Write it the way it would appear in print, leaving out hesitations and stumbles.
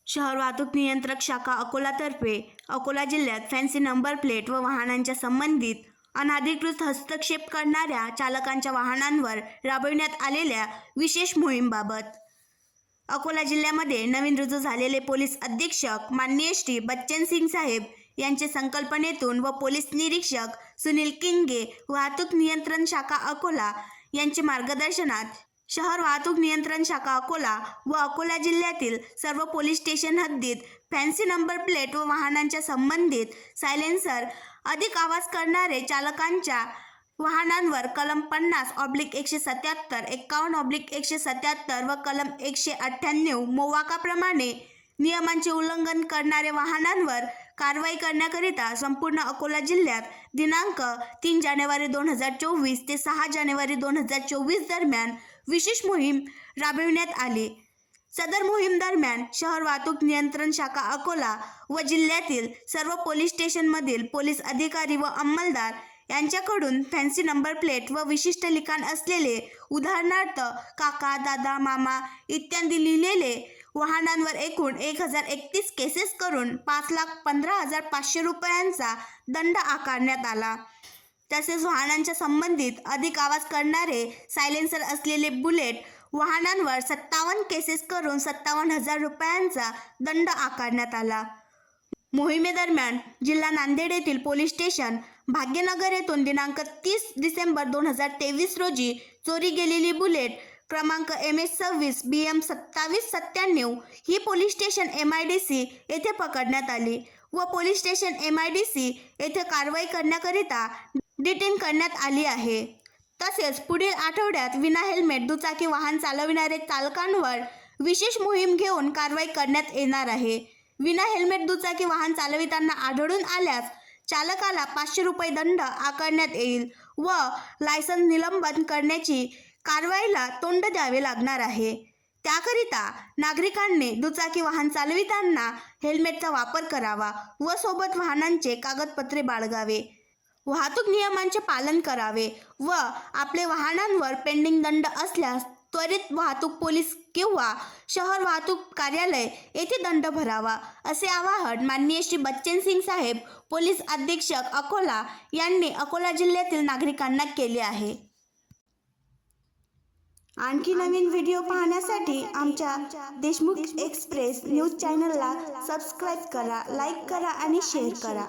शहर वाहतूक नियंत्रक शाखा अकोलातर्फे अकोला जिल्ह्यात फॅन्सी नंबर प्लेट व वाहनांच्या संबंधित अनधिकृत हस्तक्षेप करणाऱ्या चालकांच्या वाहनांवर राबविण्यात आलेल्या विशेष मोहीमबाबत अकोला जिल्ह्यामध्ये नवीन रुजू झालेले पोलीस अधीक्षक माननीय श्री बच्चन सिंग साहेब यांचे संकल्पनेतून व पोलीस निरीक्षक सुनील किंगे वाहतूक नियंत्रण शाखा अकोला यांचे मार्गदर्शनात शहर वाहतूक नियंत्रण शाखा अकोला व अकोला जिल्ह्यातील सर्व पोलीस स्टेशन हद्दीत फॅन्सी नंबर प्लेट व वाहनांच्या संबंधित सायलेन्सर अधिक आवाज करणारे चालकांच्या वाहनांवर कलम 50/177, 51/177 व कलम 198 मोवाकाप्रमाणे नियमांचे उल्लंघन करणारे वाहनांवर कारवाई करण्याकरिता संपूर्ण अकोला जिल्ह्यात दिनांक 3 जानेवारी 2024 ते 6 जानेवारी 2024 दरम्यान विशेष मोहीम राबविण्यात आली। सदर मोहीम दरम्यान शहर वाहतूक नियंत्रण शाखा अकोला व जिल्ह्यातील सर्व पोलीस स्टेशनमधील पोलीस अधिकारी व अंमलदार यांच्याकडून फॅन्सी नंबर प्लेट व विशिष्ट लिखाण असलेले उदाहरणार्थ काका, दादा, मामा इत्यादी लिहिलेले वाहनांवर एकूण 1031 केसेस करून 5,15,500 रुपयांचा दंड आकारण्यात आला। तसेच वाहनांच्या संबंधित अधिक आवाज करणारे सायलेन्सर असलेले बुलेट वाहनांवर 57 केसेस करून 57,000 रुपयांचा दंड आकारण्यात आला। मोहिमेदरम्यान जिल्हा नांदेड येथील पोलीस स्टेशन भाग्यनगर येथून दिनांक 30 डिसेंबर 2023 रोजी चोरी गेलेली बुलेट क्रमांक MS26 BM 2797 ही पोलीस स्टेशन MIDC येथे पकडण्यात आली व पोलीस स्टेशन MIDC येथे कारवाई करण्याकरिता डिटेन करण्यात आली आहे। तसेच पुढील आठवड्यात विना हेल्मेट दुचाकी वाहन चालविणारे चालकांवर विशेष मोहीम घेऊन कारवाई करण्यात येणार आहे। विना हेल्मेट दुचाकी वाहन चालविताना आढळून आल्यास चालकाला 500 रुपये दंड आकारण्यात येईल व लायसन्स निलंबन करण्याची कारवाईला तोंड द्यावे लागणार आहे। त्याकरिता नागरिकांनी दुचाकी वाहन चालविताना हेल्मेटचा वापर करावा व सोबत वाहनांचे कागदपत्रे बाळगावे, वाहतूक नियमांचे पालन करावे व आपले वाहनांवर पेंडिंग दंड असल्यास त्वरित वाहतूक पोलीस किंवा शहर वाहतूक कार्यालय येथे दंड भरावा, असे आवाहन माननीय श्री बच्चन सिंग साहेब पोलीस अधीक्षक अकोला यांनी अकोला जिल्ह्यातील नागरिकांना केले आहे। आणखी नवीन व्हिडिओ पाहण्यासाठी आमच्या देशमुख एक्सप्रेस न्यूज चॅनलला सबस्क्राईब करा, लाईक करा आणि शेअर करा।